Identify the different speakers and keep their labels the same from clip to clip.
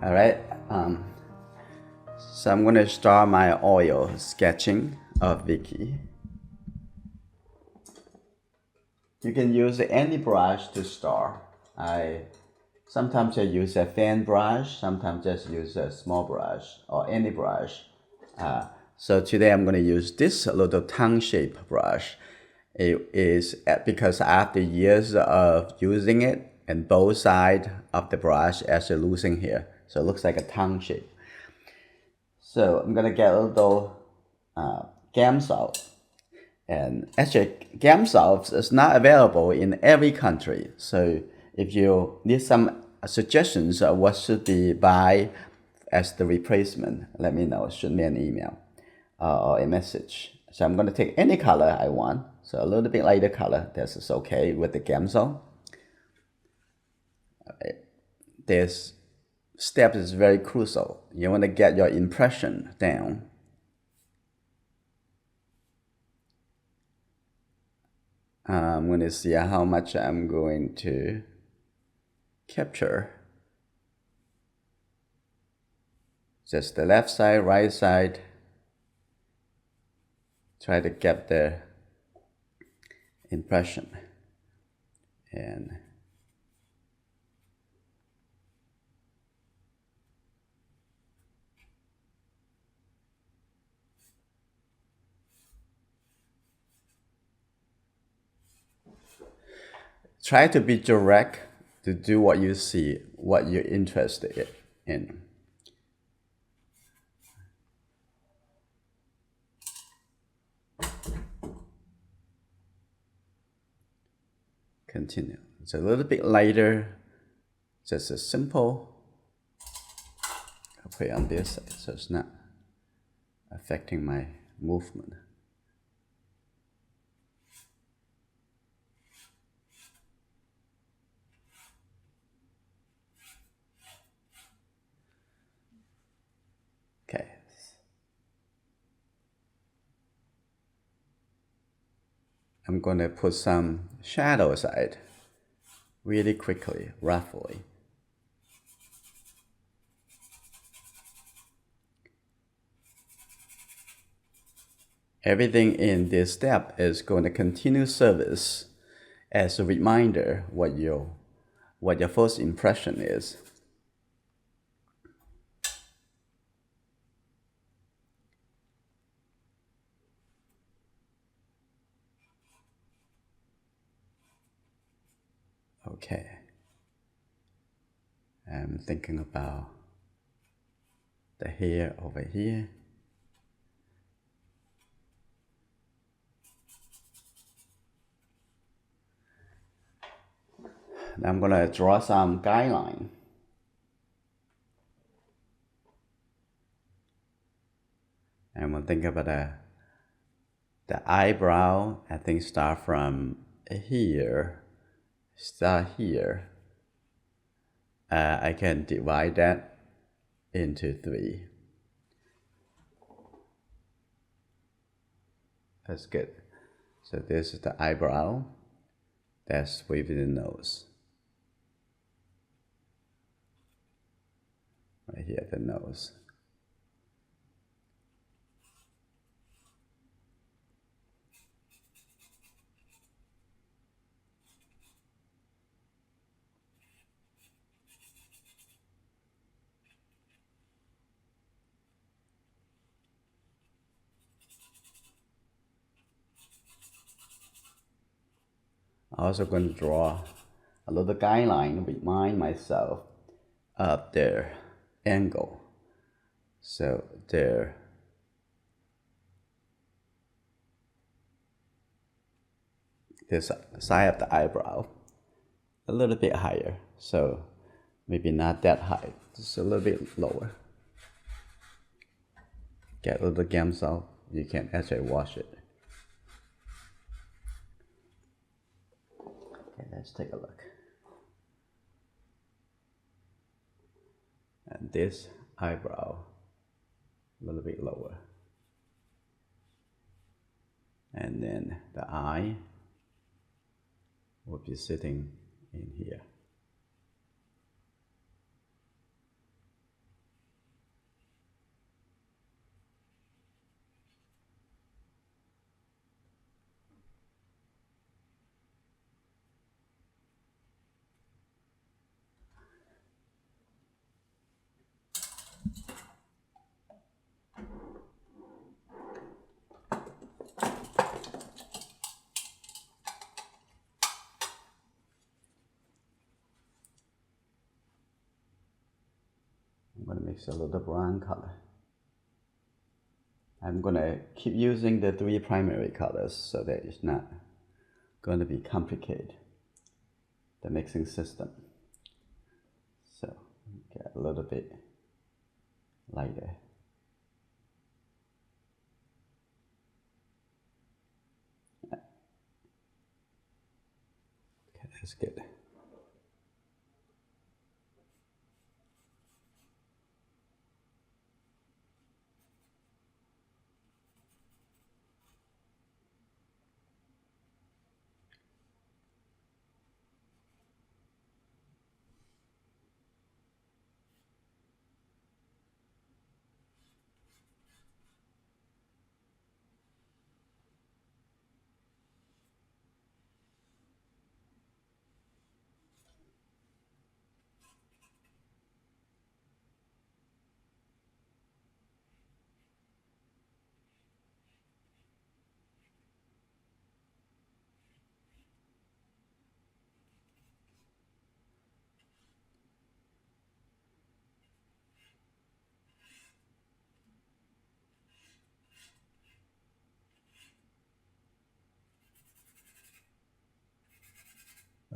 Speaker 1: All right, so I'm going to start my oil sketching of Vicky. You can use any brush to start. Sometimes I use a fan brush, sometimes just use a small brush or any brush. So today I'm going to use this little tongue-shaped brush. It is because after years of using it, and both sides of the brush actually losing here, so it looks like a tongue shape. So I'm gonna get a little gam salt, and actually gam salt is not available in every country. So if you need some suggestions of what should be buy as the replacement, let me know. Shoot me an email or a message. So I'm gonna take any color I want. So a little bit lighter color, this is okay with the gam salt. This step is very crucial. You want to get your impression down. I'm going to see how much I'm going to capture. Just the left side, right side. Try to get the impression. And try to be direct to do what you see, what you're interested in. Continue. It's a little bit lighter, just a simple. I'll put it on this side so it's not affecting my movement. Okay. I'm going to put some shadow aside really quickly, roughly. Everything in this step is going to continue service as a reminder what your first impression is. Okay. I'm thinking about the hair over here. Now I'm going to draw some guideline. And we'll think about the eyebrow. I think start from here. Start here. I can divide that into 3. That's good. So this is the eyebrow. That's with the nose. Right here, the nose. I'm also going to draw a little guideline, remind myself of their angle. So their this side of the eyebrow a little bit higher. So maybe not that high, just a little bit lower. Get a little gam salt. You can actually wash it. Okay, let's take a look. And this eyebrow a little bit lower. And then the eye will be sitting in here. mix a little brown color. I'm gonna keep using the 3 primary colors so that it's not going to be complicated, the mixing system. So get a little bit lighter. Okay, that's good.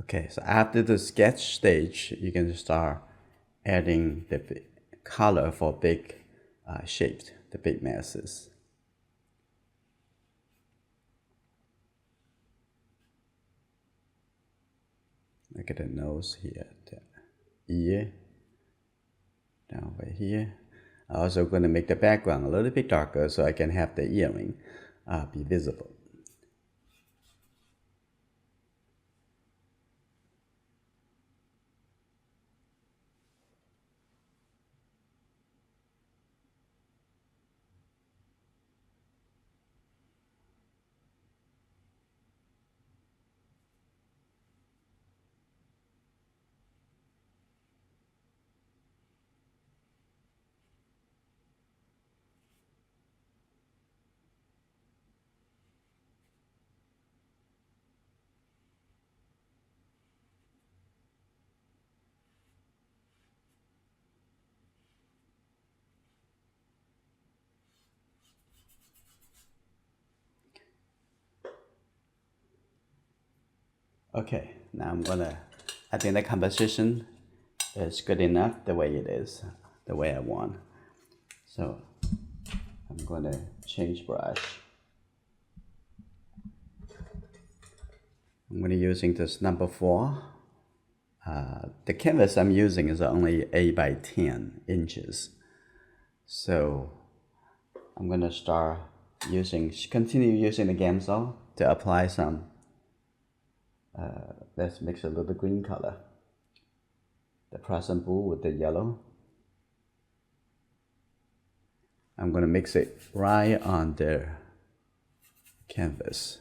Speaker 1: Okay, so after the sketch stage, you can start adding the color for big shapes, the big masses. Look at the nose here, the ear, down over here. I'm also going to make the background a little bit darker so I can have the earring be visible. Okay, now I think the composition is good enough the way it is, the way I want. So I'm gonna change brush. I'm gonna using this number 4. The canvas I'm using is only 8 by 10 inches. So I'm gonna continue using the Gamsol to apply some. Let's mix a little green color. The Prussian blue with the yellow. I'm gonna mix it right on the canvas.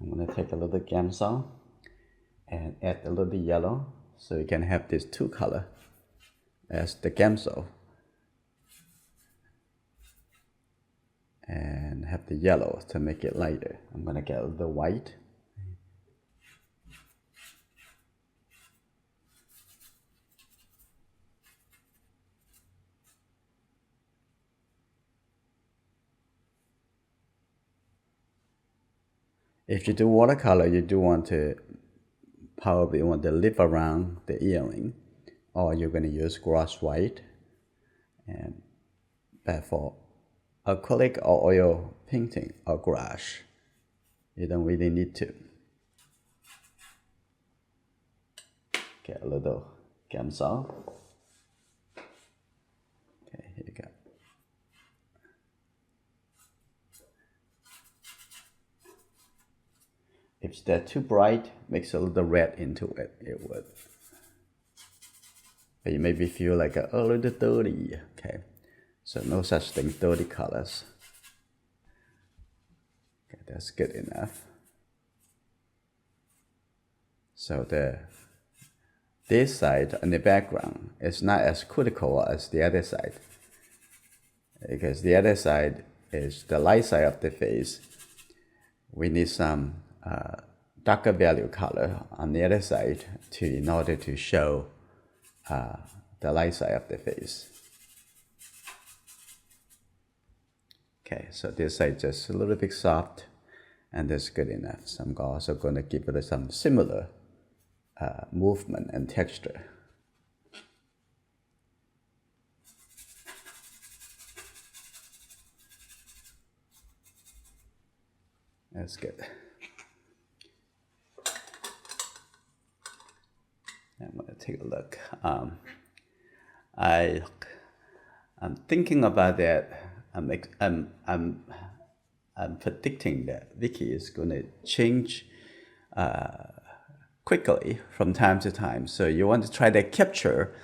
Speaker 1: I'm gonna take a little Gamsol and add a little yellow so you can have these 2 colors as the Gamsol, and have the yellow to make it lighter. I'm gonna get a little white. If you do watercolor, you do probably want to lift around the earring, or you're going to use gloss white. But for acrylic or oil painting or gouache, you don't really need to. Get a little Gamsol. Okay, here you go. If they're too bright, mix a little red into it, it would. But you maybe feel like a little dirty, okay? So no such thing, dirty colors. Okay, that's good enough. So this side on the background is not as critical as the other side, because the other side is the light side of the face. We need some darker value color on the other side in order to show the light side of the face. Okay, so this side just a little bit soft, and that's good enough. So I'm also going to give it some similar movement and texture. That's good. I'm going to take a look. I'm thinking about that. I'm predicting that Vicky is going to change quickly from time to time. So you want to try to capture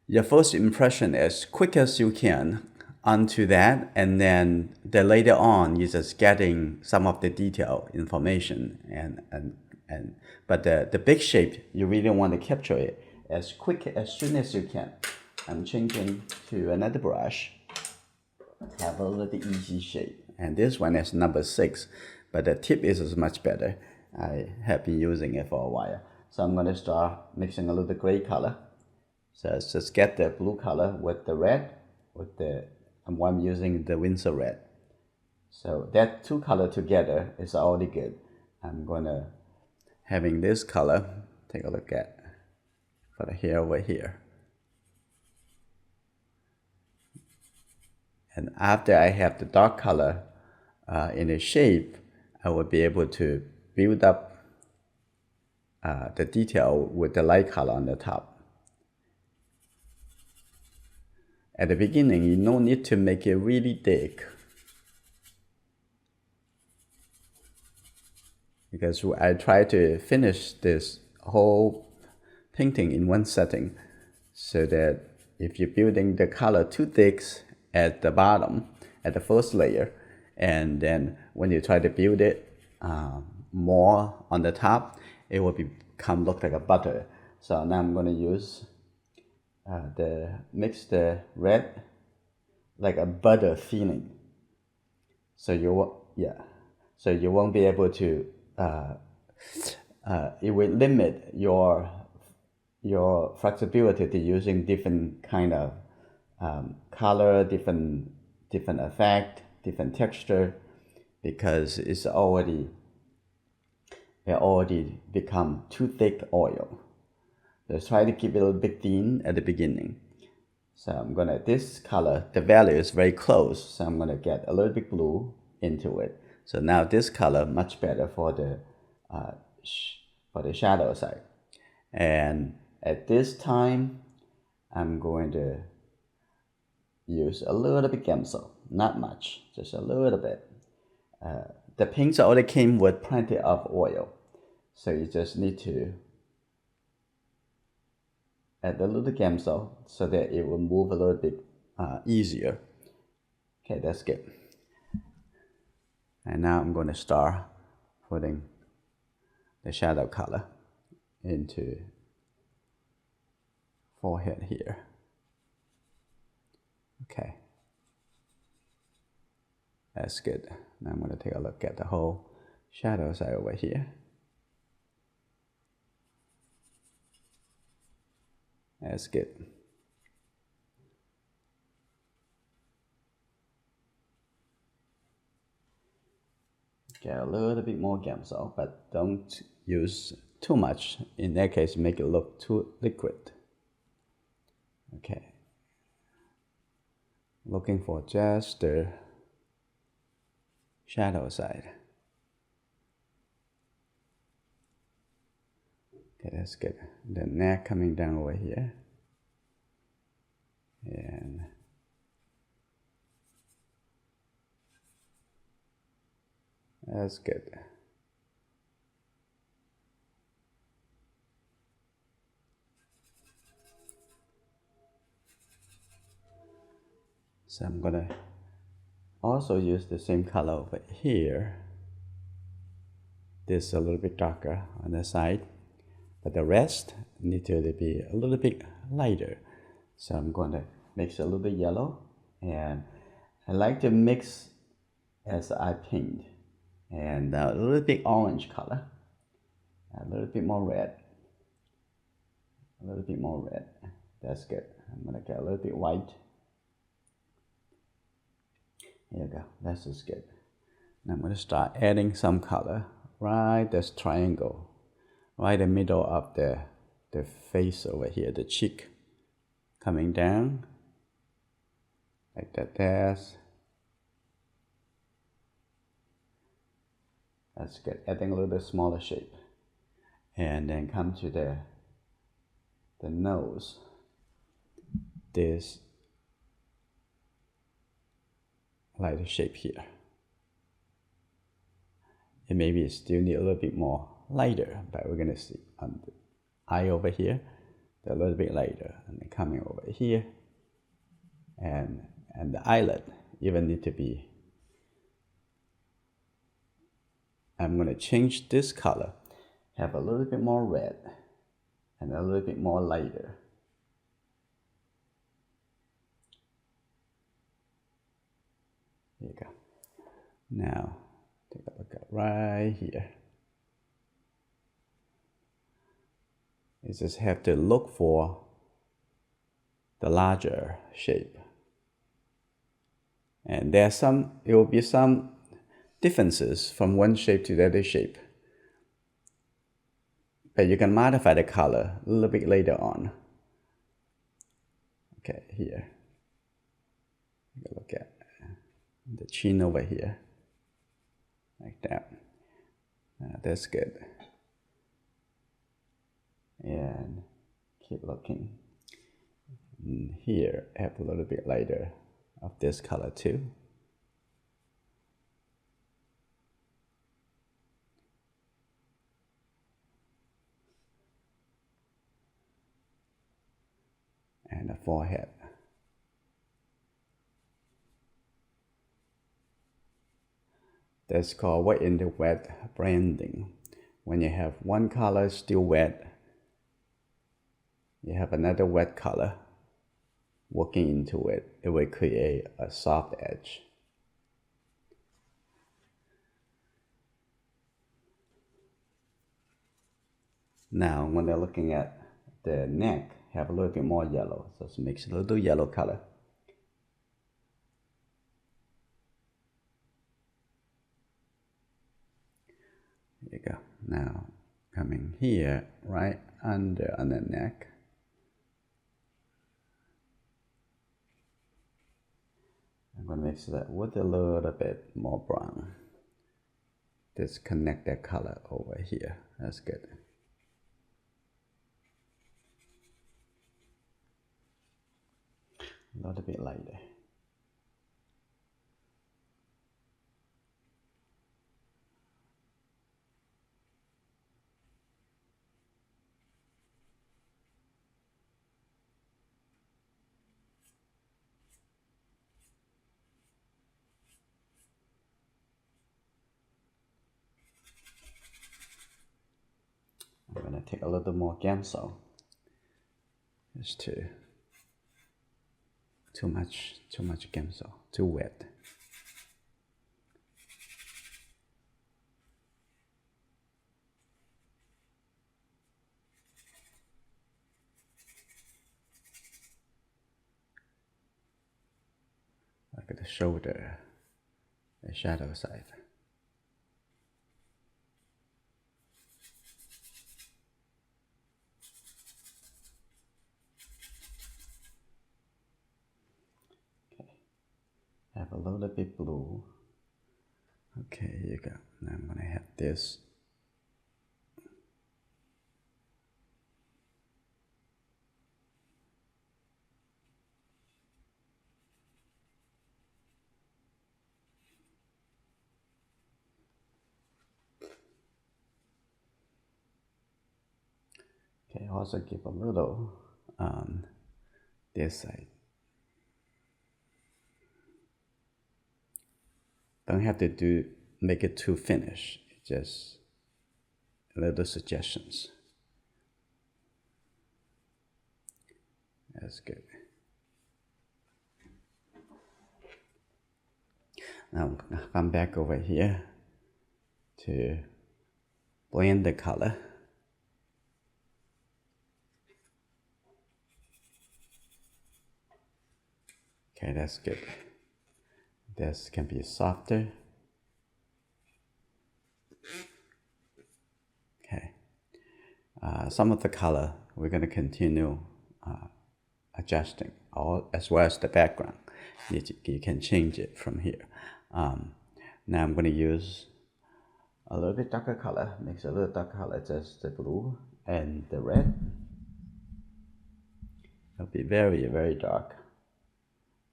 Speaker 1: your first impression as quick as you can onto that, and then later on you're just getting some of the detail information but the big shape you really want to capture it as soon as you can. I'm changing to another brush. Have a little bit easy shape, and this one is number 6, but the tip is much better. I have been using it for a while, so I'm going to start mixing a little bit gray color. So let's just get the blue color with the red, and I'm using the Windsor red. So that two color together is already good. I'm gonna having this color. Take a look at for the hair over here. And after I have the dark color in the shape, I will be able to build up the detail with the light color on the top. At the beginning, you no need to make it really thick, because I try to finish this whole painting in one setting, so that if you're building the color too thick at the bottom, at the first layer, and then when you try to build it more on the top, it will look like a butter. So now I'm going to use mix the red like a butter feeling. So you won't be able to. It will limit your flexibility to using different kind of color, different effect, different texture, because it already become too thick oil. So try to keep it a little bit thin at the beginning. So I'm gonna, this color, the value is very close, so I'm gonna get a little bit blue into it. So now this color much better for the shadow side. And at this time, I'm going to use a little bit Gamsol, not much, just a little bit. The paints already came with plenty of oil, so you just need to add a little Gamsol so that it will move a little bit easier. Okay, that's good. And now I'm going to start putting the shadow color into forehead here. Okay, that's good. Now I'm going to take a look at the whole shadow side over here. That's good. Get a little bit more Gamsol, but don't use too much. In that case, make it look too liquid. Okay. Looking for just the shadow side. Okay, that's good. The neck coming down over here. And that's good. So I'm gonna also use the same color over here. This a little bit darker on the side. but the rest need to be a little bit lighter. So I'm going to mix a little bit yellow, and I like to mix as I paint, and a little bit orange color, a little bit more red, a little bit more red. That's good. I'm going to get a little bit white. Here you go. That's just good. Now I'm going to start adding some color right this triangle, right in the middle of the face over here, the cheek, coming down like that. That's good. Adding a little bit smaller shape, and then come to the nose. This lighter shape here. And maybe it still need a little bit more lighter, but we're gonna see on the eye over here, they're a little bit lighter, and then coming over here, and the eyelid even need to be. I'm gonna change this color, have a little bit more red, and a little bit more lighter. Here you go. Now, take a look at right here. You just have to look for the larger shape. And there will be some differences from one shape to the other shape. But you can modify the color a little bit later on. Okay, here. Take a look at the chin over here. Like that. That's good. And keep looking. And here, have a little bit lighter of this color too. And the forehead. That's called wet in the wet branding. When you have one color still wet, you have another wet color working into it, it will create a soft edge. Now, when they're looking at the neck, have a little bit more yellow, so it makes a little yellow color. There you go. Now, coming here, right under on the neck. I'm going to mix that with a little bit more brown. Just connect that color over here. That's good. A little bit lighter. I'm going to take a little more Gamsol. It's too much Gamsol, too wet. Look at the shoulder, the shadow side. Have a little bit blue. Okay, here you go. Now I'm going to have this. Okay, also give a little on this side. Don't have to make it too finished, just a little suggestions. That's good. Now I'm gonna come back over here to blend the color. Okay, that's good. This can be softer. Okay. Some of the color we're going to continue adjusting, as well as the background. You can change it from here. Now I'm going to use a little bit darker color, mix a little darker color, just the blue and the red. It'll be very, very dark.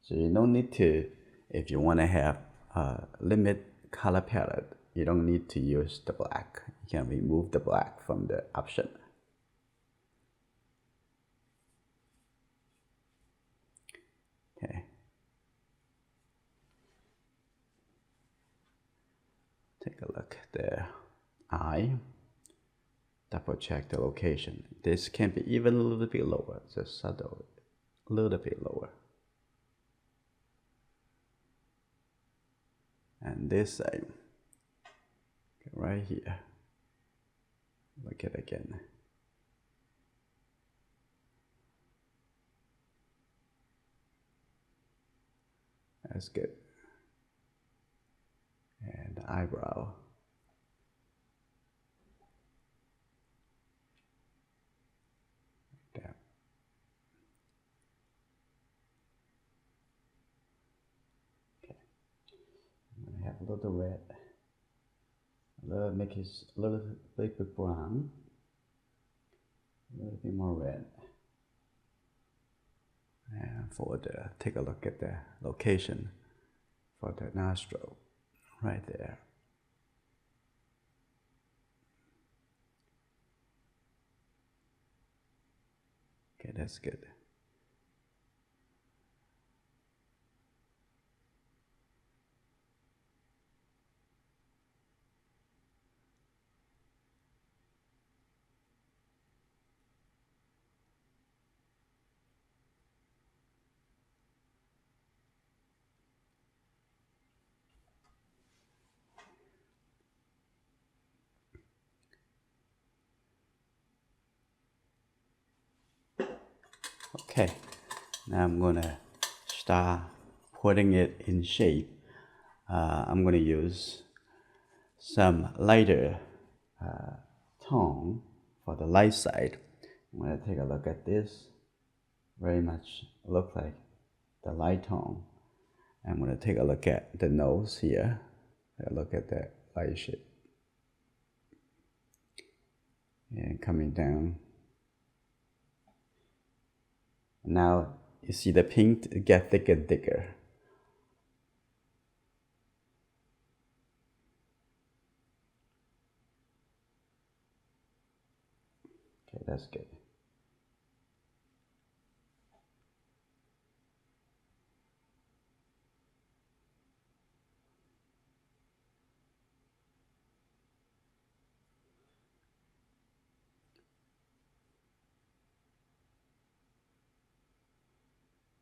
Speaker 1: So you don't need to, if you want to have a limit color palette, you don't need to use the black. You can remove the black from the option. Okay. Take a look at the eye. Double check the location. This can be even a little bit lower, just subtle, a little bit lower. And this side, right here. Look at it again. That's good. And the eyebrow. Like that. Okay. I'm gonna have a little red. Make it a little bit brown. A little bit more red. And take a look at the location for the nostril, right there. Okay, that's good. Okay, now I'm gonna start putting it in shape. I'm gonna use some lighter tone for the light side. I'm gonna take a look at this. Very much look like the light tone. I'm gonna take a look at the nose here. Take a look at the light shape. And coming down. Now you see the pink get thicker and thicker. Okay, that's good.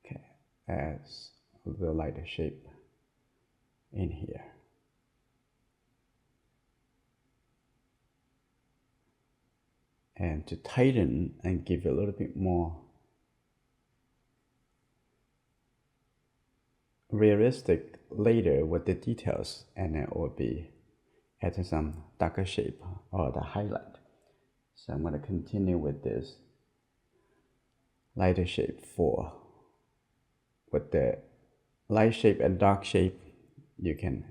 Speaker 1: Okay, adds a little lighter shape in here. And to tighten and give a little bit more realistic later with the details, and it will be add some darker shape or the highlight. So I'm going to continue with this lighter shape with the light shape and dark shape. You can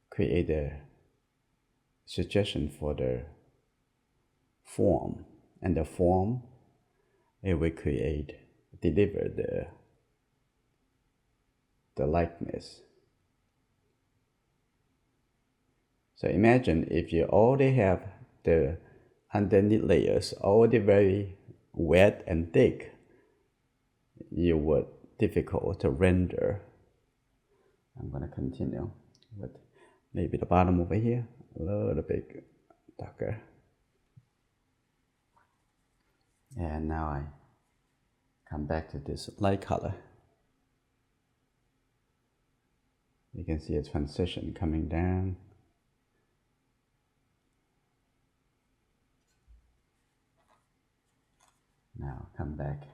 Speaker 1: create a suggestion for the form, and the form it will deliver the likeness. So imagine if you already have the underneath layers already very wet and thick, it would difficult to render. I'm going to continue with maybe the bottom over here, a little bit darker. And now I come back to this light color. You can see a transition coming down. Now come back.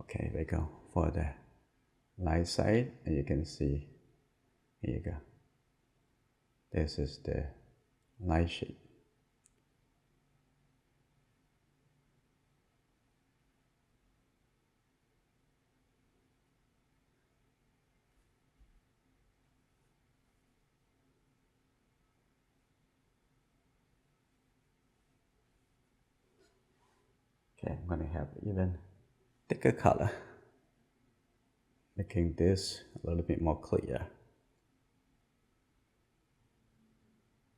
Speaker 1: Okay, we go for the light side, and you can see, here you go. This is the light shape. Okay, I'm gonna have even thicker color, making this a little bit more clear.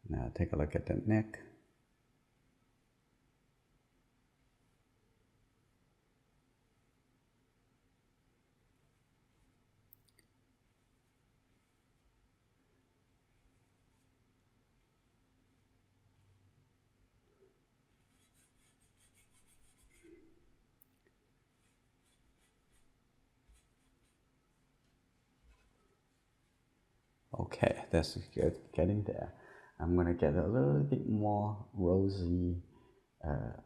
Speaker 1: Now take a look at the neck. Okay, that's good, getting there. I'm gonna get a little bit more rosy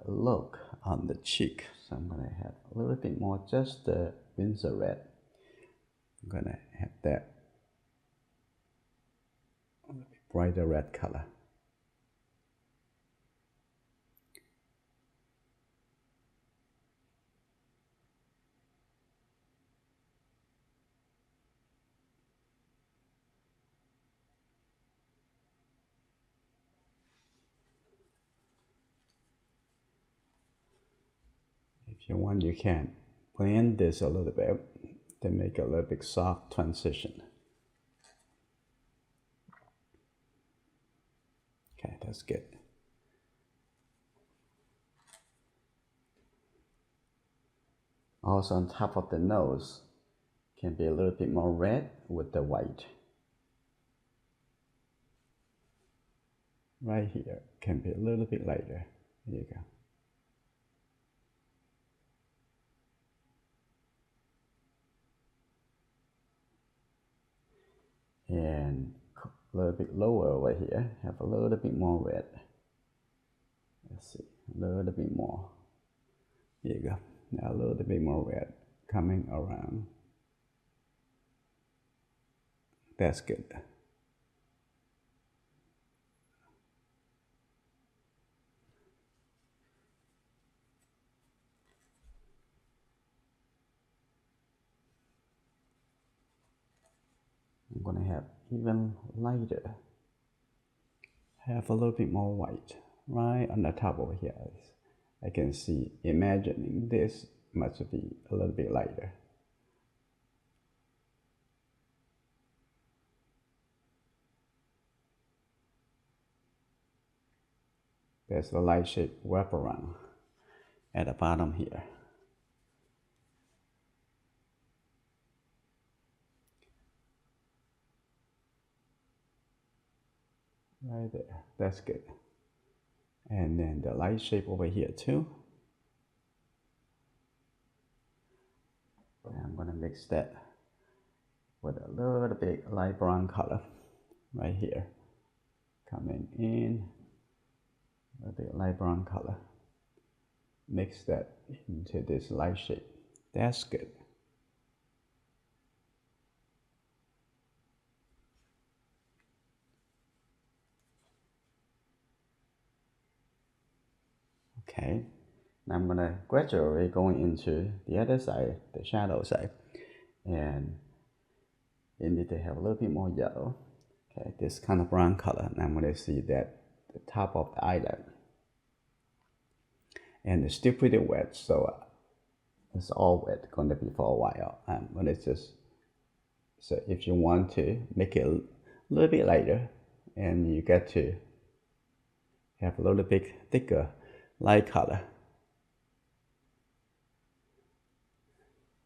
Speaker 1: look on the cheek. So I'm gonna have a little bit more, just the Windsor red. I'm gonna have that a little bit brighter red color. If you want, you can blend this a little bit to make a little bit soft transition. Okay, that's good. Also on top of the nose, can be a little bit more red with the white. Right here, can be a little bit lighter. There you go. And a little bit lower over here, have a little bit more red. Let's see, a little bit more. Here you go. Now a little bit more red coming around. That's good. I'm gonna have even lighter. Have a little bit more white right on the top over here. I can see, imagining this must be a little bit lighter. There's the light shape wraparound at the bottom here. Right there, that's good. And then the light shape over here too. And I'm gonna mix that with a little bit light brown color right here. Coming in, a little bit light brown color. Mix that into this light shape. That's good. Okay, now I'm gonna gradually going into the other side, the shadow side, and you need to have a little bit more yellow. Okay, this kind of brown color, and I'm gonna see that the top of the eyelid, and it's still pretty wet, so it's all wet, gonna be for a while. I'm gonna just, so if you want to make it a little bit lighter, and you get to have a little bit thicker light color.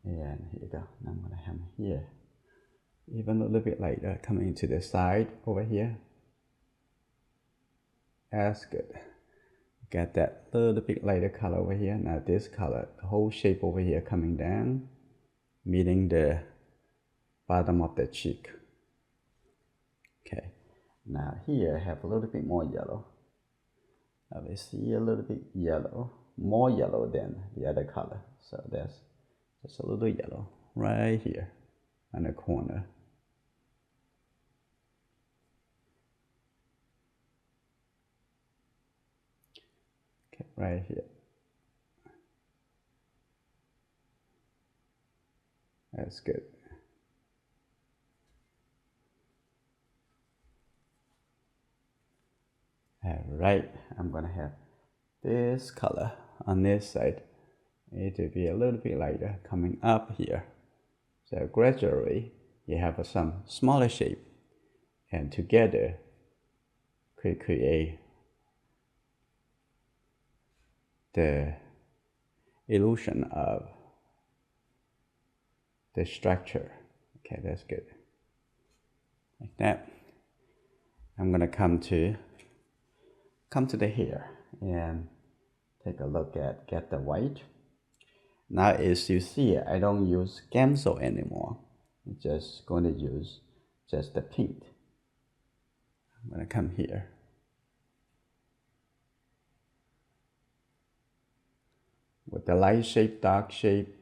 Speaker 1: And here you go. Now I'm gonna have here even a little bit lighter coming to the side over here. That's good. Get that little bit lighter color over here. Now this color, the whole shape over here coming down, meeting the bottom of the cheek. Okay, now here I have a little bit more yellow. Now we see a little bit yellow, more yellow than the other color. So there's just a little yellow right here on the corner. Okay, right here. That's good. Alright, I'm gonna have this color on this side. It will be a little bit lighter coming up here. So gradually you have some smaller shape, and together could create the illusion of the structure. Okay, that's good. Like that. I'm gonna come to the hair and take a look at get the white. Now as you see, I don't use Gamsol anymore. I'm just going to use just the pink. I'm gonna come here. With the light shape, dark shape,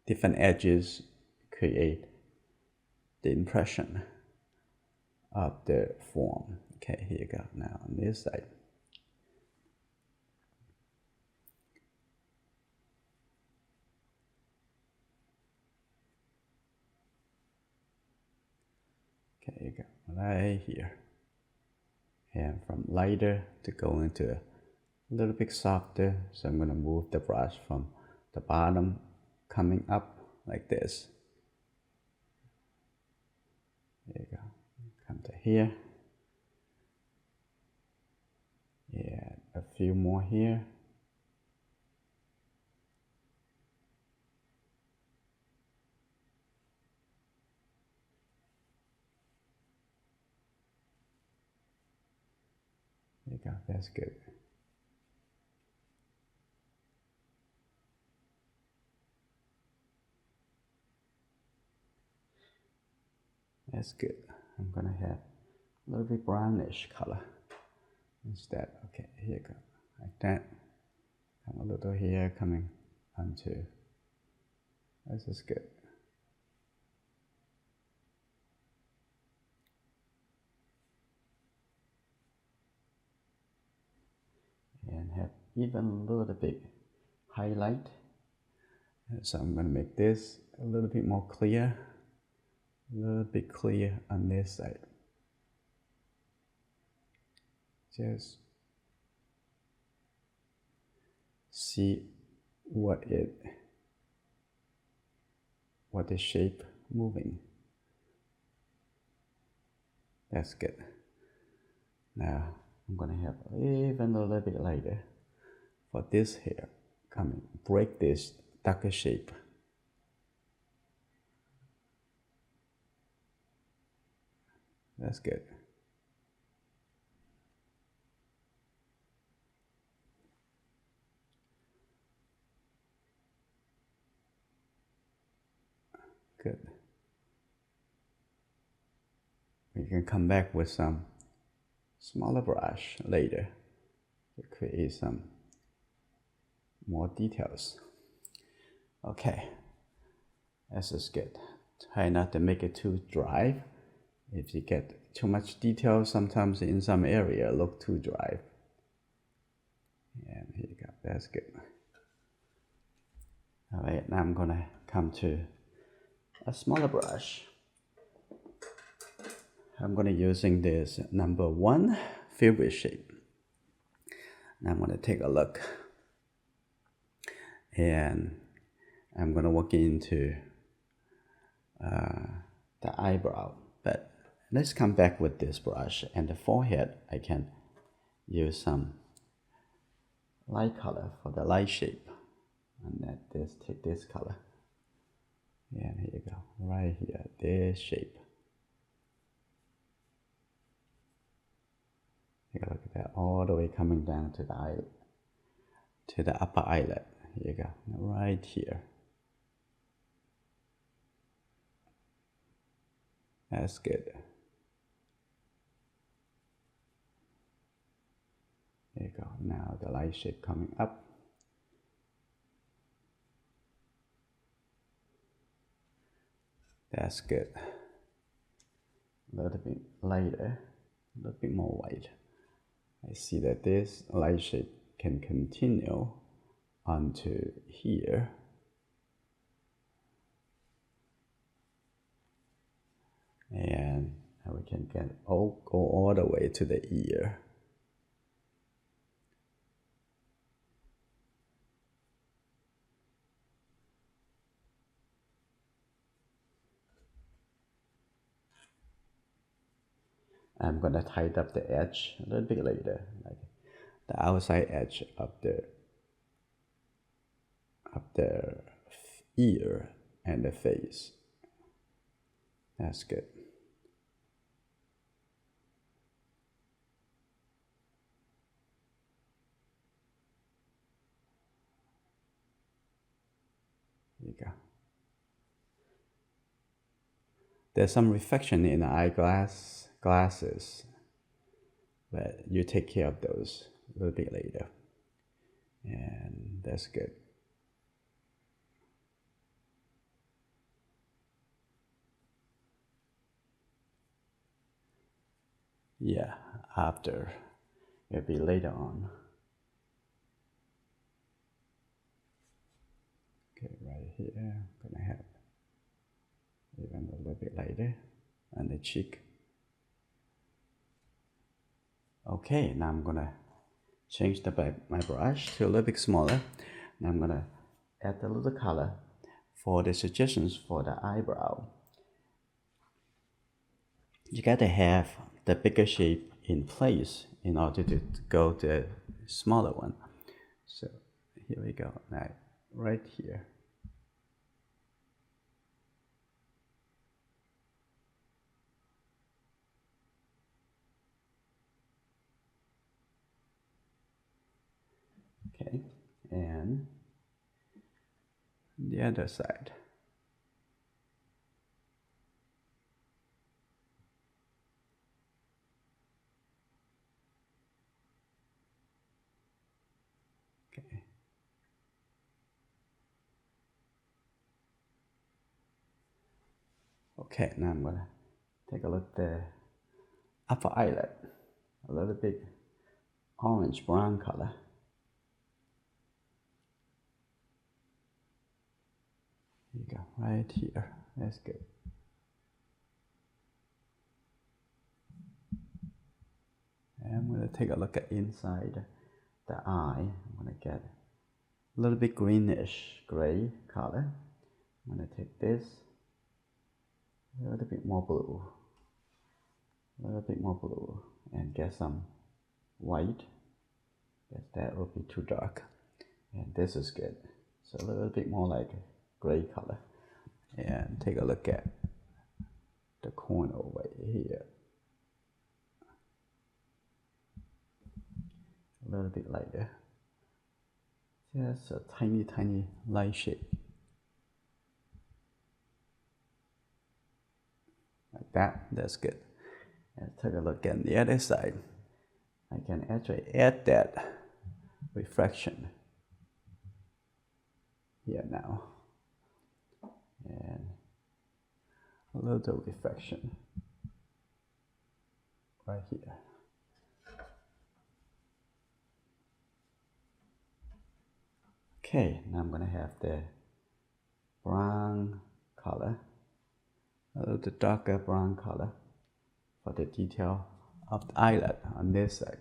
Speaker 1: different edges create the impression of the form. Okay, here you go. Now on this side. Okay, you go right here. And from lighter to go into a little bit softer. So I'm gonna move the brush from the bottom coming up like this. There you go. Come to here. Yeah, a few more here. There you go, that's good. That's good. I'm gonna have a little bit brownish color instead. Okay, here you go. Like that. And a little here coming onto. This is good. And have even a little bit highlight. So I'm going to make this a little bit more clear, a little bit clear on this side. Just see what the shape moving. That's good. Now I'm going to have even a little bit lighter for this hair coming. Break this darker shape. That's good. Good. We can come back with some smaller brush later to create some more details. Okay, this is good. Try not to make it too dry. If you get too much detail, sometimes in some area look too dry. And here you go, that's good. All right, now I'm gonna come to a smaller brush. I'm gonna using this number 1 favorite shape. Now I'm gonna take a look, and I'm gonna work into the eyebrow. But let's come back with this brush, and the forehead I can use some light color for the light shape. And take this color. And here you go, right here, this shape. Take a look at that, all the way coming down to the to the upper eyelid. Here you go, right here. That's good. There you go. Now the light shade coming up. That's good. A little bit lighter, a little bit more white. I see that this light shade can continue onto here. And we can go all the way to the ear. I'm gonna tighten up the edge a little bit later, like the outside edge of the ear and the face. That's good. There you go. There's some reflection in the glasses, but you take care of those a little bit later. And that's good. Yeah, after. It'll be later on. Okay, right here, I'm gonna have even a little bit lighter on the cheek. Okay, now I'm gonna change my brush to a little bit smaller. Now I'm gonna add a little color for the suggestions for the eyebrow. You gotta have the bigger shape in place in order to go to a smaller one. So here we go. Now, right here. Okay, and the other side. Okay. Okay, now I'm gonna take a look at the upper eyelid, a little bit orange brown color. Here you go, right here. That's good. And I'm gonna take a look at inside the eye. I'm gonna get a little bit greenish gray color. I'm gonna take this, a little bit more blue, and get some white. Guess that would be too dark. And this is good. So a little bit more like gray color. And take a look at the corner over here. A little bit lighter. Just a tiny, tiny light shade. Like that, that's good. And take a look at the other side. I can actually add that reflection here now. And a little reflection right here. Okay, now I'm gonna have the brown color, a little darker brown color for the detail of the eyelid on this side.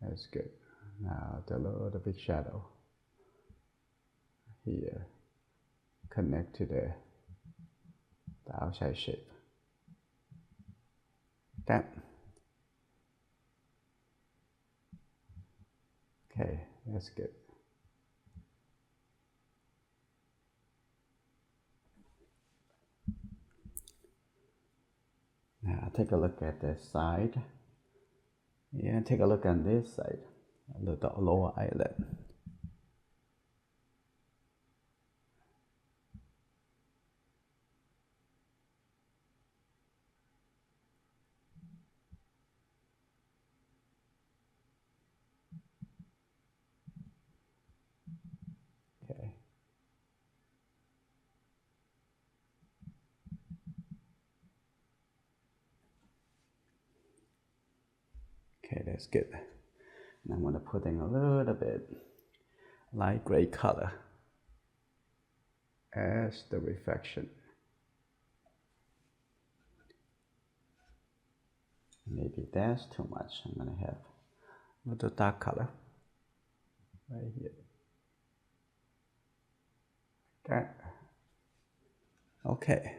Speaker 1: That's good. Now the little bit shadow here, connect to the outside shape. That. Okay, that's good. Now take a look at this side. Yeah, take a look on this side, the lower eyelid. Okay. Okay, that's good. And I'm gonna put in a little bit light gray color as the reflection. Maybe that's too much. I'm gonna have a little dark color right here. That. Okay.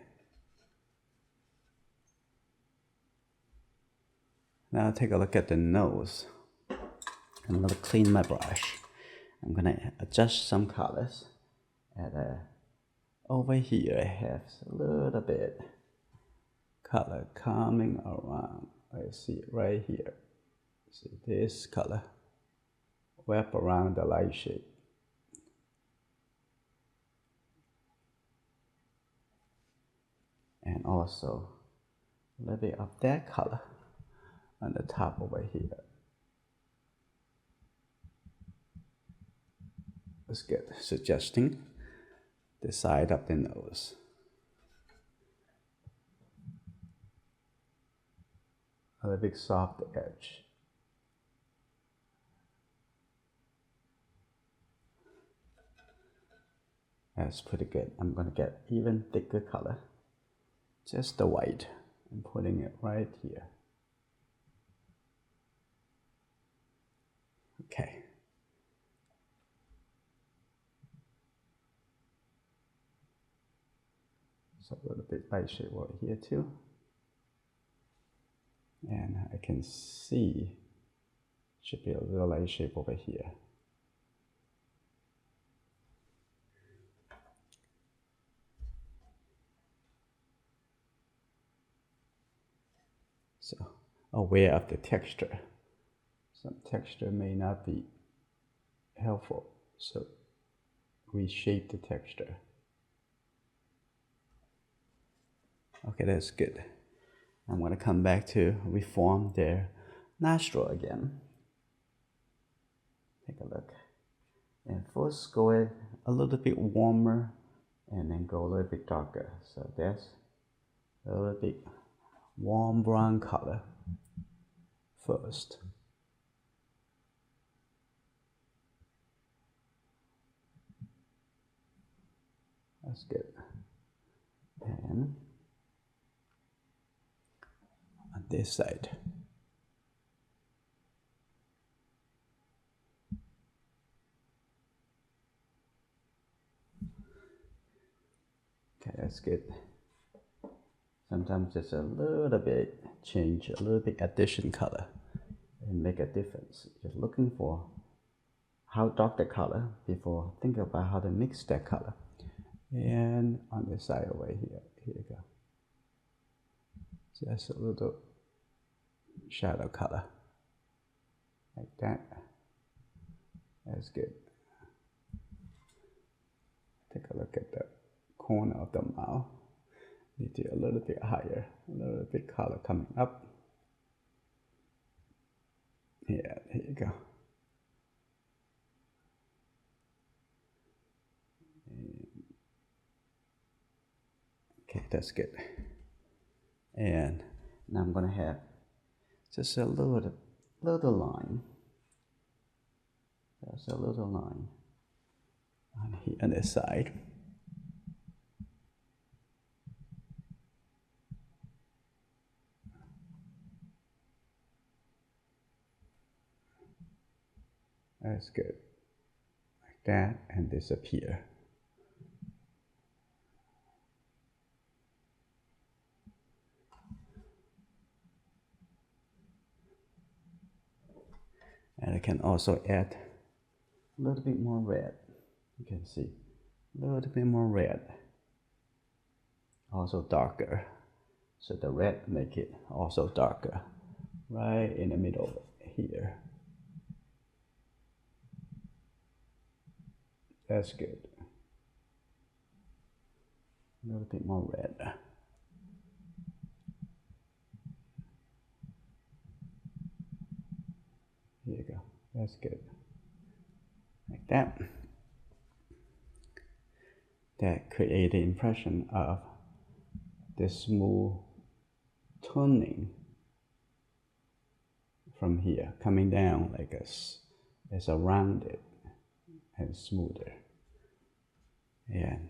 Speaker 1: Now take a look at the nose. I'm gonna clean my brush. I'm gonna adjust some colors. And over here I have a little bit color coming around. I see it right here. See this color wrap around the light shape. And also a little bit of that color on the top over here. Let's get suggesting the side of the nose. A little bit soft edge. That's pretty good. I'm gonna get even thicker color. Just the white. I'm putting it right here. Okay. So a little bit light shape over here too. And I can see should be a little light shape over here. So aware of the texture. Some texture may not be helpful, so reshape the texture. Okay, that's good. I'm going to come back to reform their nostril again. Take a look. And first go a little bit warmer and then go a little bit darker. So that's a little bit warm brown color first. That's good. And on this side. Okay, that's good. Sometimes just a little bit change, a little bit addition color and make a difference. Just looking for how dark the color before think about how to mix that color. And on the side over here, here you go. Just a little shadow color, like that. That's good. Take a look at the corner of the mouth. Need to a little bit higher, a little bit color coming up. Yeah, here you go. Okay, that's good. And now I'm gonna have just a little line. There's a little line on here on this side. That's good. Like that, and disappear. And I can also add a little bit more red. You can see a little bit more red. Also darker So the red make it also darker, right in the middle here. That's good. A little bit more red. Here you go. That's good. Like that. That create the impression of the smooth turning from here, coming down like as a rounded and smoother. And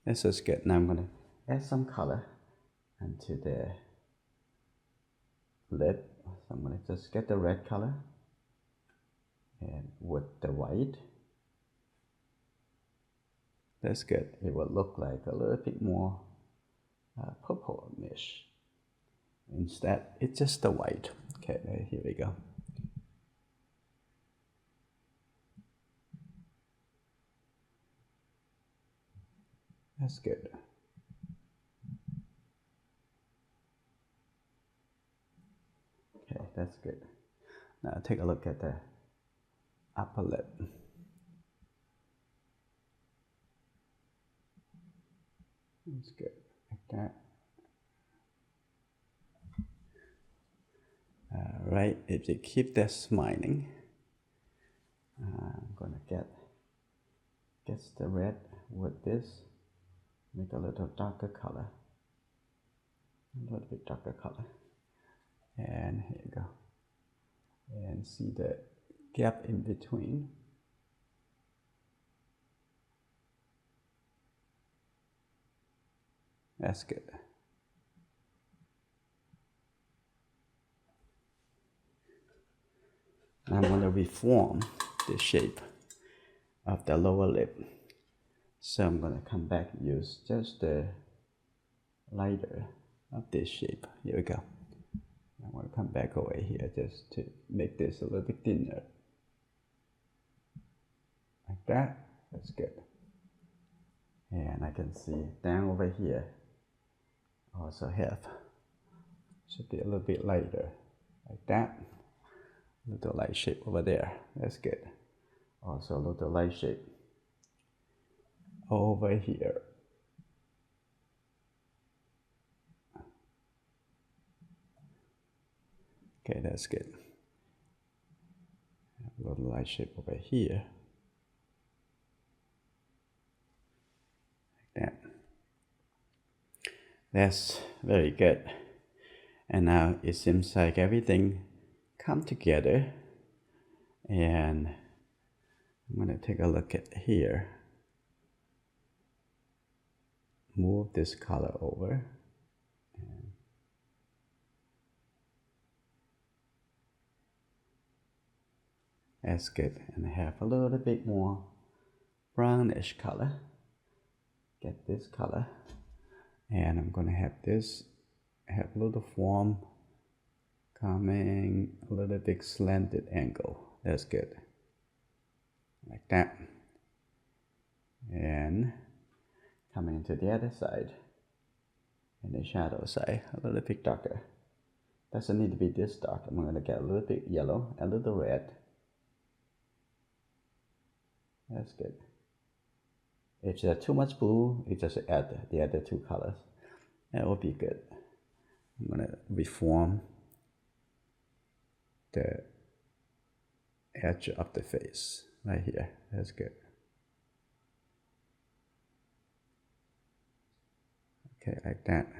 Speaker 1: this is good. Now I'm gonna add some color into the lip. So I'm gonna just get the red color and with the white. That's good. It will look like a little bit more purple-ish. Instead, it's just the white. Okay, here we go. That's good. Okay, that's good. Now take a look at the upper lip. That's good, like that. Right, if you keep that smiling, I'm gonna get the red with this, make a little darker color, a little bit darker color, and here you go, and see the gap in between. That's good. I'm going to reform the shape of the lower lip. So I'm going to come back and use just the lighter of this shape. Here we go. I'm going to come back over here just to make this a little bit thinner. Like that. That's good. And I can see down over here also have, should be a little bit lighter. Like that. Little light shape over there. That's good. Also a little light shape over here. Okay, that's good. A little light shape over here. Like that. That's very good. And now it seems like everything come together. And I'm going to take a look at here. Move this color over. That's good. And have a little bit more brownish color. Get this color. And I'm going to have this, have a little form coming a little bit slanted angle. That's good. Like that. And coming to the other side. And the shadow side, a little bit darker. Doesn't need to be this dark. I'm going to get a little bit yellow, a little red. That's good. If there's too much blue, you just add the other two colors. That will be good. I'm going to reform the edge of the face right here. That's good. Okay, like that.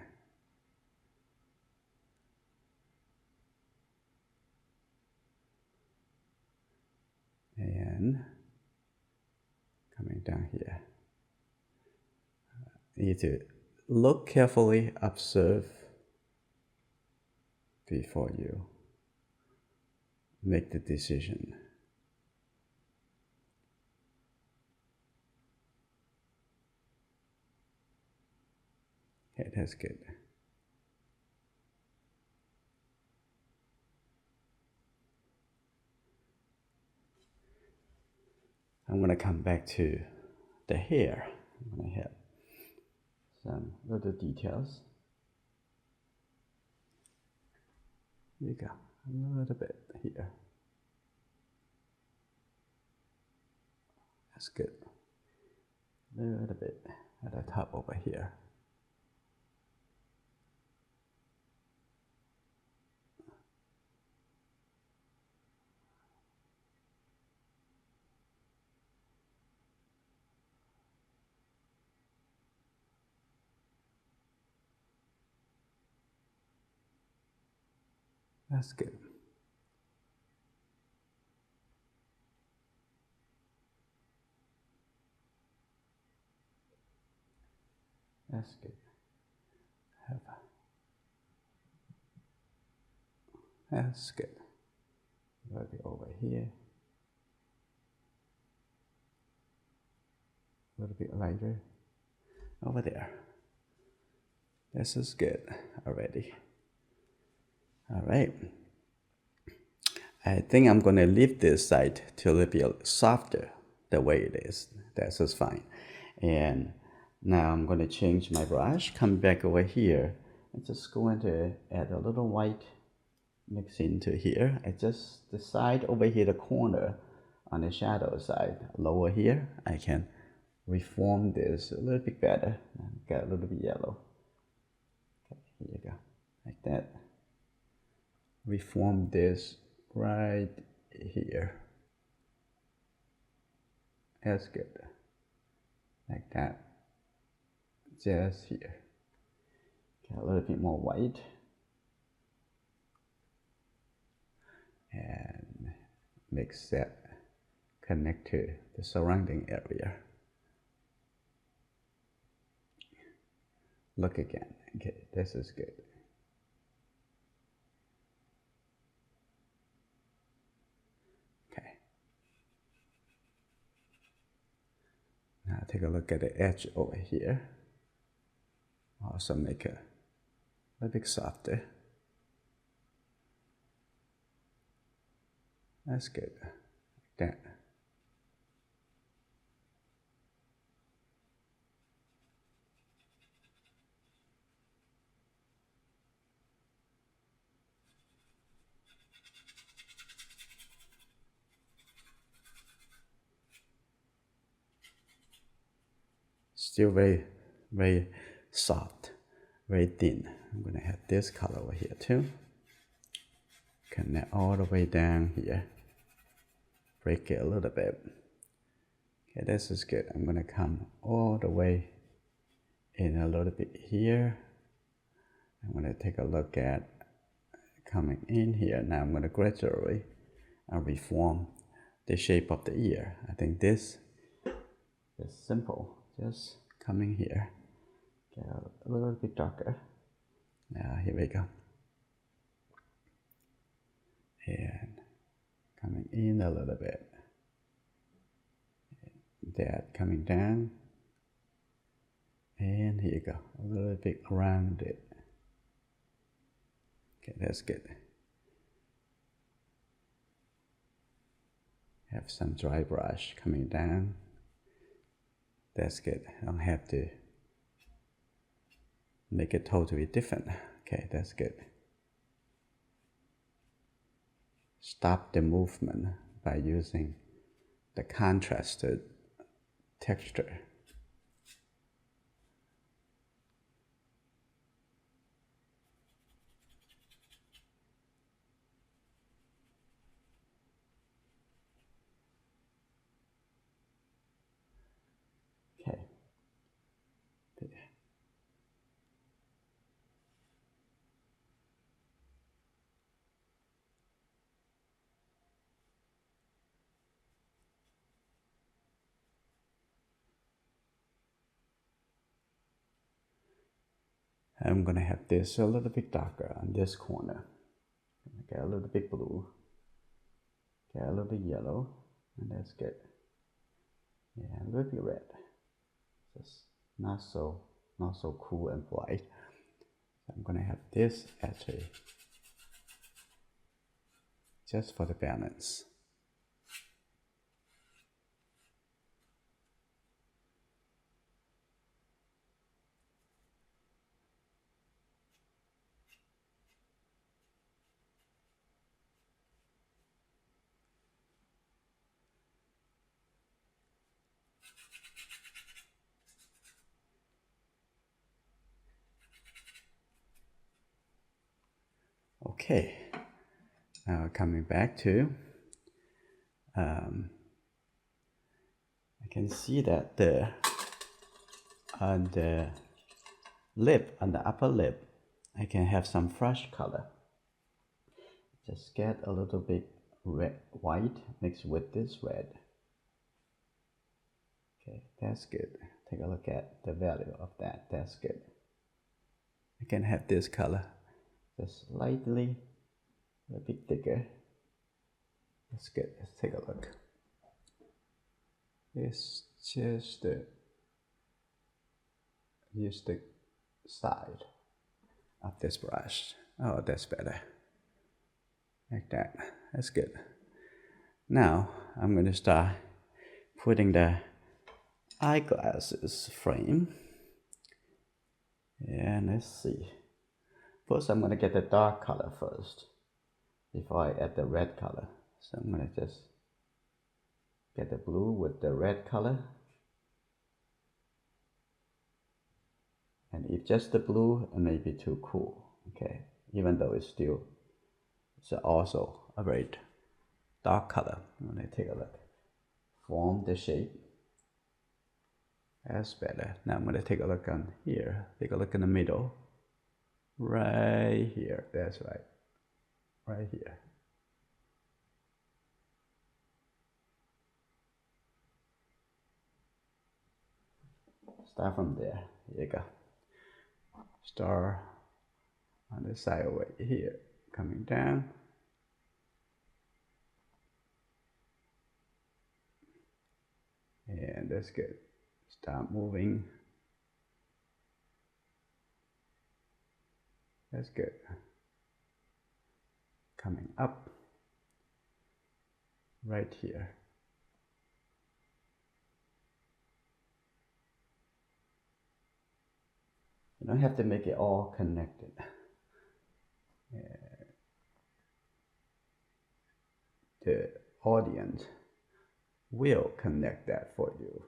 Speaker 1: And coming down here. You need to look carefully, observe before you make the decision. Okay, that's good. I'm going to come back to the hair. I'm going to have some little details. you go. A little bit here. That's good. A little bit at the top over here. That's good. That's good. That's good. A little bit over here. A little bit lighter. Over there. This is good already. All right. I think I'm going to leave this side to a little bit softer the way it is. That's just fine. And now I'm going to change my brush, come back over here, and just going to add a little white mix into here. I just the side over here, the corner on the shadow side, lower here, I can reform this a little bit better. Got a little bit yellow. Okay, here you go, like that. Reform this right here. That's good. Like that. Just here. Get a little bit more white. And mix that connect to the surrounding area. Look again. Okay, this is good. Okay. Now take a look at the edge over here. Also make it a little bit softer. That's good. Like that. Still very, very soft, very thin. I'm gonna have this color over here too. Connect all the way down here. Break it a little bit. Okay, this is good. I'm gonna come all the way in a little bit here. I'm gonna take a look at coming in here. Now I'm gonna gradually reform the shape of the ear. I think this is simple. Just coming here. Get a little bit darker. Now here we go. And coming in a little bit. That coming down. And here you go. A little bit around it. Okay, that's good. Have some dry brush coming down. That's good. I don't have to make it totally different. Okay, that's good. Stop the movement by using the contrasted texture. Okay. I'm gonna have this a little bit darker on this corner. Get a little bit blue. Get a little bit yellow, and that's good. Yeah, a little bit red. Just not so cool and bright. I'm gonna have this actually just for the balance. Okay, now coming back to, I can see that on the lip, on the upper lip, I can have some fresh color. Just get a little bit red, white mixed with this red. Okay, that's good. Take a look at the value of that. That's good. I can have this color just slightly a bit thicker. That's good. Let's take a look. It's just use the side of this brush. Oh, that's better. Like that. That's good. Now I'm going to start putting the eyeglasses frame. And let's see. First, I'm going to get the dark color first before I add the red color. So I'm going to just get the blue with the red color. And if just the blue, it may be too cool, okay? Even though it's also a very dark color. I'm going to take a look. Form the shape. That's better. Now I'm going to take a look on here. Take a look in the middle. Right here. That's right. Right here. Start from there. Here you go. Start on the side over here. Coming down. And that's good. Start moving. That's good. Coming up. Right here. You don't have to make it all connected. The audience will connect that for you.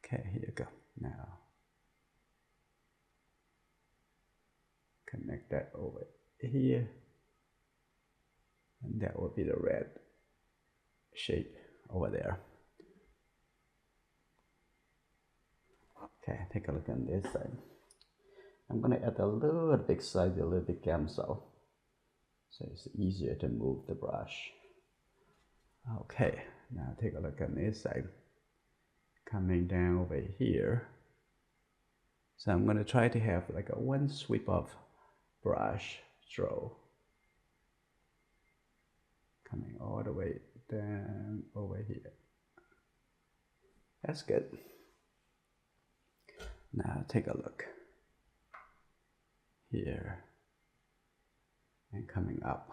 Speaker 1: Okay, here you go. Now, connect that over here. And that will be the red shape over there. Okay, take a look on this side. I'm going to add a little bit side, a little bit gamsol, so it's easier to move the brush. Okay, now take a look on this side. Coming down over here. So I'm going to try to have like a one sweep of brush stroke. Coming all the way down over here. That's good. Now take a look. Here. And coming up.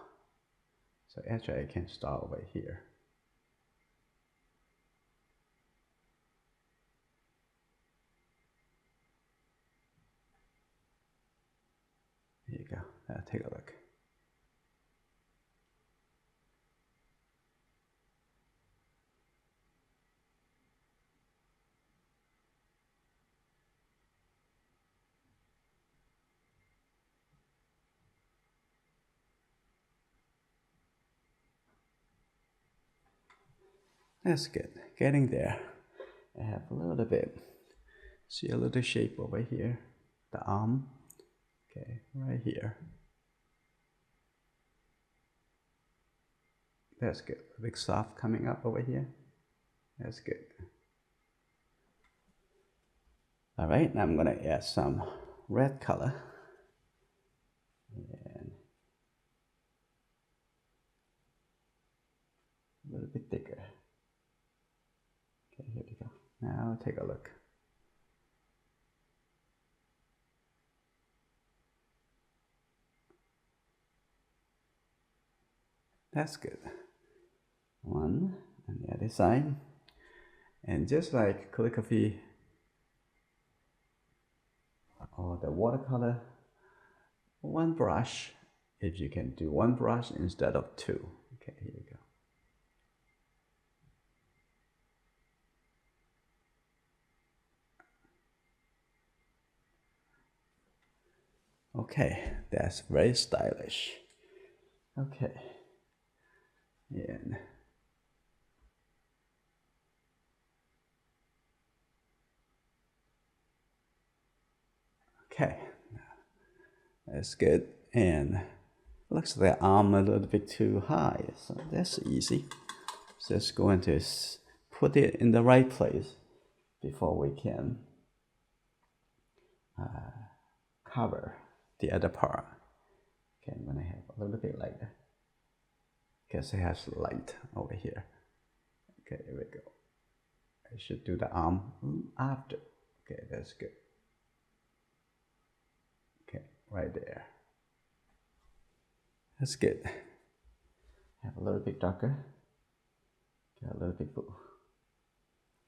Speaker 1: So actually I can start over here. Here you go. Now take a look. That's good. Getting there. I have a little bit. See a little shape over here. The arm. Okay, right here. That's good. A big soft coming up over here. That's good. All right, now I'm going to add some red color. And a little bit thicker. Okay, here we go. Now take a look. That's good. One on the other side. And just like calligraphy or the watercolor, one brush, if you can do one brush instead of two. Okay, here you go. Okay, that's very stylish. Okay. And okay, that's good. And looks like the arm a little bit too high, so that's easy. Just going to put it in the right place before we can cover the other part. Okay, I'm gonna have a little bit lighter because it has light over here. Okay, here we go. I should do the arm after. Okay, that's good. Okay, right there. That's good. Have a little bit darker. Okay, a little bit blue.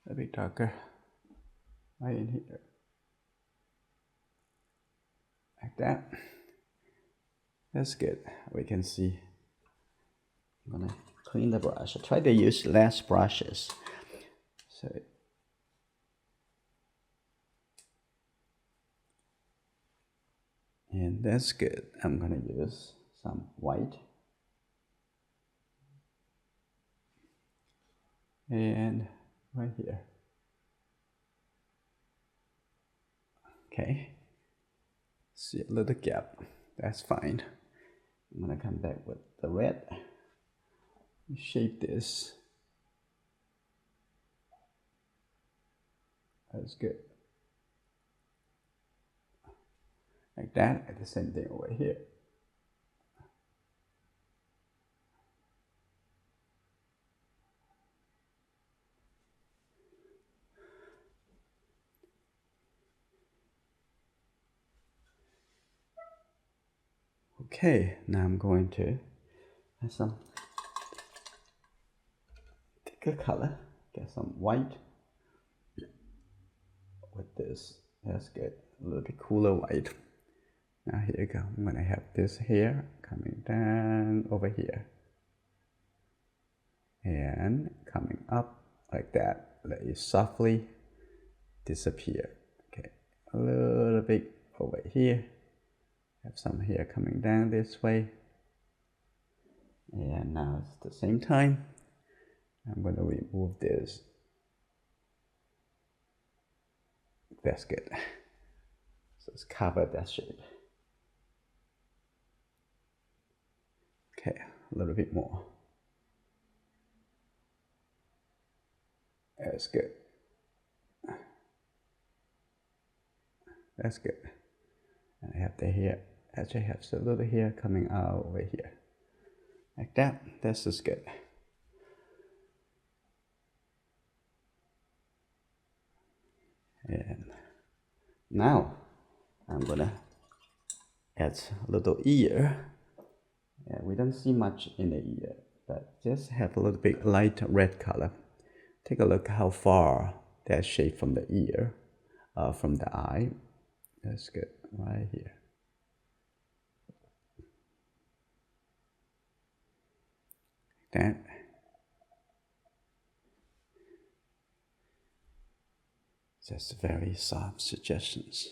Speaker 1: A little bit darker. Right in here. Like that. That's good. We can see. I'm gonna clean the brush. I try to use less brushes. So and that's good. I'm gonna use some white. And right here. Okay. See a little gap. That's fine. I'm gonna come back with the red. Shape this. That's good. Like that, and the same thing over here. Okay, now I'm going to have some thicker color. Get some white with this. That's good. A little bit cooler white. Now here you go. I'm gonna have this here coming down over here. And coming up like that. Let it softly disappear. Okay, a little bit over here. Have some here coming down this way. And now at the same time, I'm going to remove this. That's good. So let's cover that shape. Okay, a little bit more. That's good. That's good. And I have the hair. Actually, I have a little hair coming out over here. Like that. This is good. And now I'm gonna add a little ear. Yeah, we don't see much in the ear, but just have a little bit light red color. Take a look how far that shape from the ear, from the eye. That's good, right here. That. Just very soft suggestions.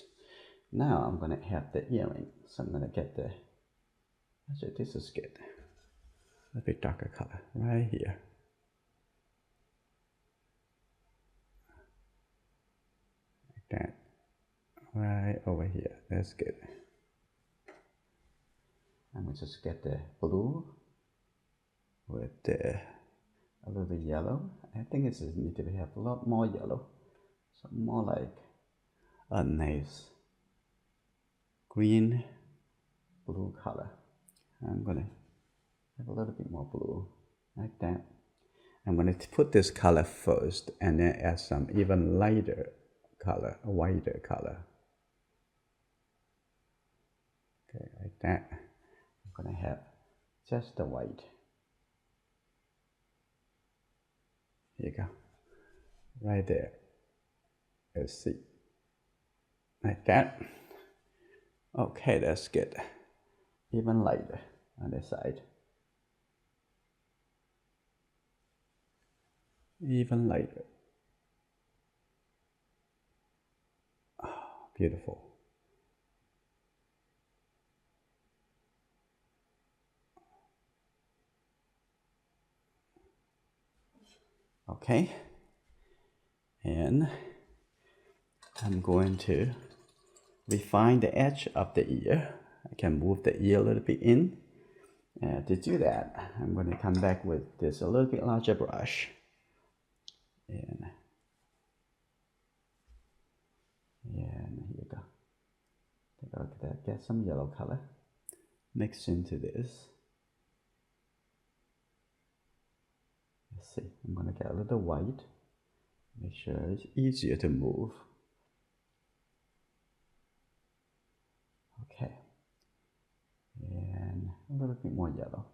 Speaker 1: Now I'm gonna have the earring. So I'm gonna get the, actually this is good. A bit darker color, right here. Like that. Right over here, that's good. I'm gonna just get the blue with the, a little yellow. I think it needs to have a lot more yellow. So more like a nice green blue color. I'm gonna have a little bit more blue, like that. I'm gonna put this color first and then add some even lighter color, a whiter color. Okay, like that. I'm gonna have just the white. Here you go. Right there. Let's see. Like that. Okay, that's good. Even lighter on this side. Even lighter. Oh, beautiful. Okay, and I'm going to refine the edge of the ear. I can move the ear a little bit in. To do that, I'm going to come back with this a little bit larger brush. And here you go. Take a look at that. Get some yellow color mixed into this. Let's see. I'm going to get a little white. Make sure it's easier to move. Okay. And a little bit more yellow.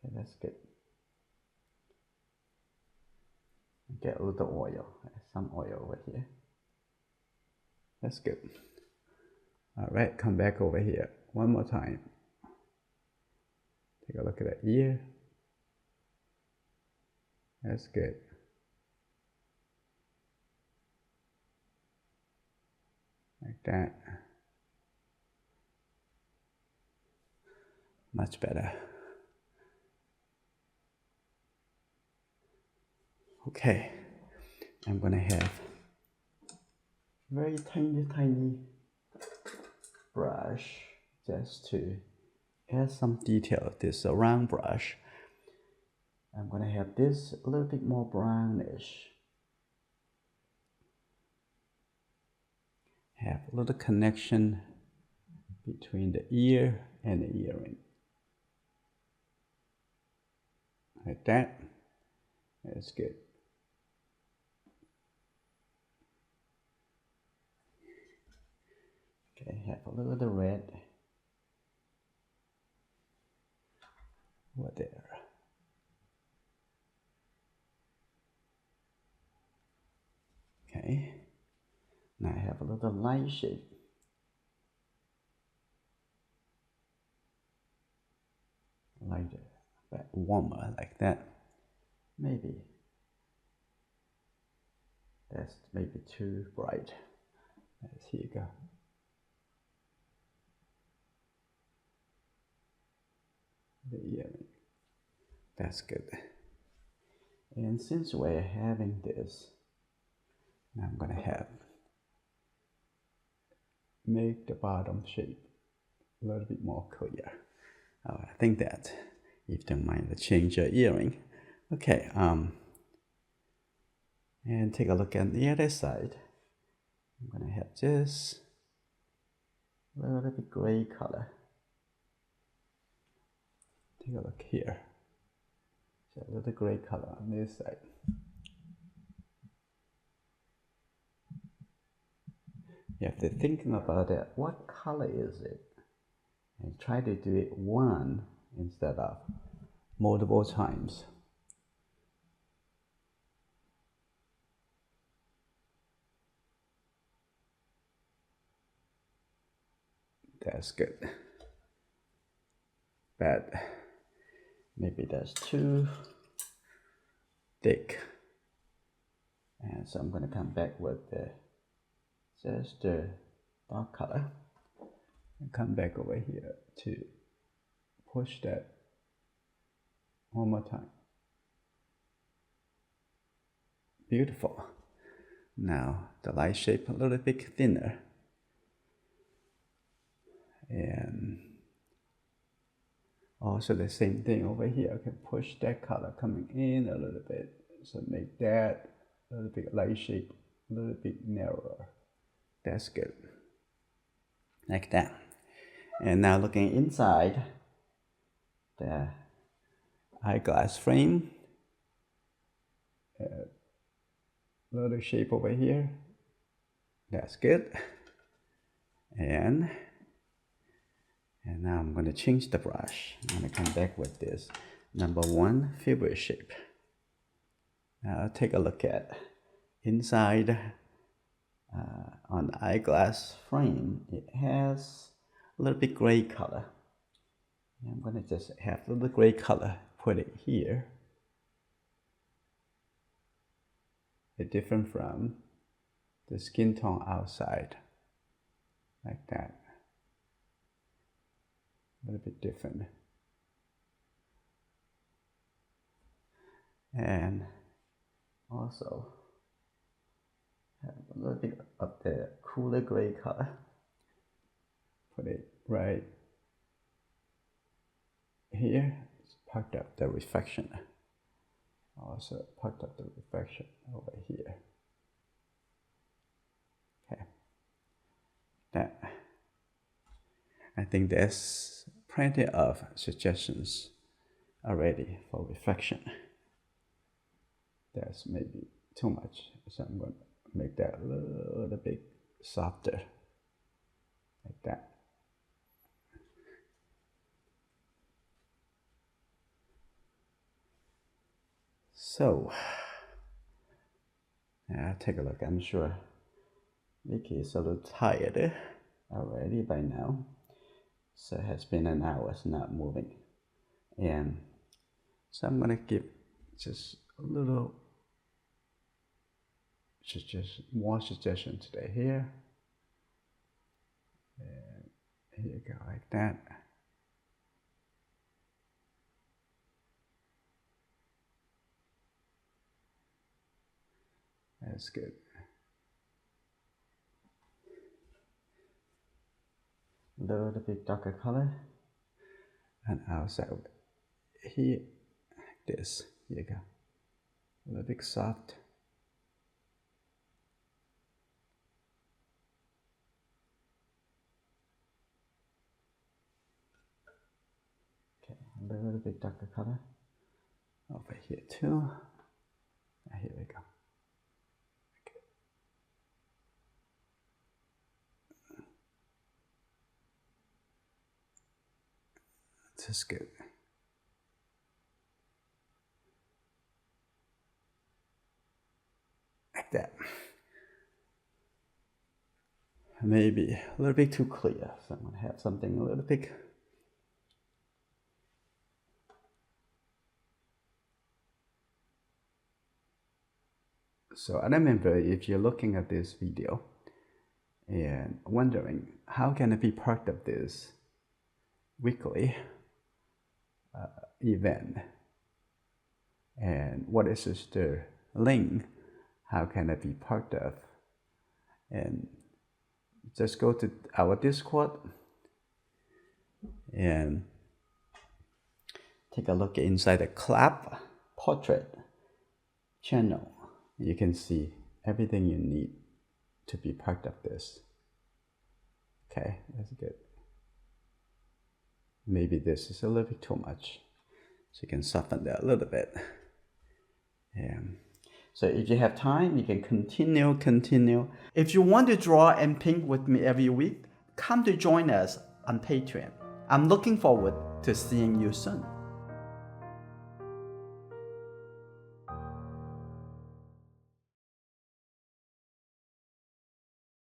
Speaker 1: Okay, that's good. Get a little oil. Some oil over here. That's good. All right, come back over here one more time. Take a look at that ear. That's good. Like that. Much better. Okay, I'm gonna have very tiny brush just to add some detail. This is a round brush. I'm gonna have this a little bit more brownish. Have a little connection between the ear and the earring. Like that. That's good. Okay, have a little bit of red over there. Okay, now I have a little light shape. Lighter, but warmer like that. Maybe that's maybe too bright. Here you go. The earring. That's good. And since we're having this, I'm gonna make the bottom shape a little bit more clear. I think that, if you don't mind, to change your earring. Okay, and take a look at the other side. I'm gonna have just a little bit gray color. Take a look here. So a little gray color on this side. You have to think about it. What color is it? And try to do it one instead of multiple times. That's good. But maybe that's too thick. And so I'm going to come back with just the dark color. And come back over here to push that one more time. Beautiful. Now the light shape a little bit thinner. And also the same thing over here. I can push that color coming in a little bit. So make that a little bit light shape, a little bit narrower. That's good. Like that. And now looking inside the eyeglass frame. Little shape over here. That's good. And now I'm going to change the brush. I'm going to come back with this number 1 fiber shape. Now take a look at inside on the eyeglass frame. It has a little bit gray color. I'm going to just have a little gray color, put it here. It's different from the skin tone outside, like that. A little bit different. And also have a little bit of the cooler gray color. Put it right here. It's part of the reflection. Also part of the reflection over here. Okay. That. I think there's plenty of suggestions already for reflection. That's maybe too much, so I'm going to make that a little bit softer, like that. So, take a look. I'm sure Vicky is a little tired already by now. So it has been an hour not moving. And so I'm going to give just a little more suggestion today here. And here you go, like that. That's good. A little bit darker color. And outside of it, here, like this. Here you go. A little bit soft. Okay, a little bit darker color. Over here too. And here we go. This is good. Like that. Maybe a little bit too clear, so I'm going to have something a little bit. So I remember if you're looking at this video and wondering how can I be part of this weekly event, and what is the link, how can I be part of, and just go to our Discord and take a look inside the clap portrait channel. You can see everything you need to be part of this. Okay, that's good. Maybe this is a little bit too much, so you can soften that a little bit. So if you have time, you can continue. If you want to draw and paint with me every week, come to join us on Patreon. I'm looking forward to seeing you soon.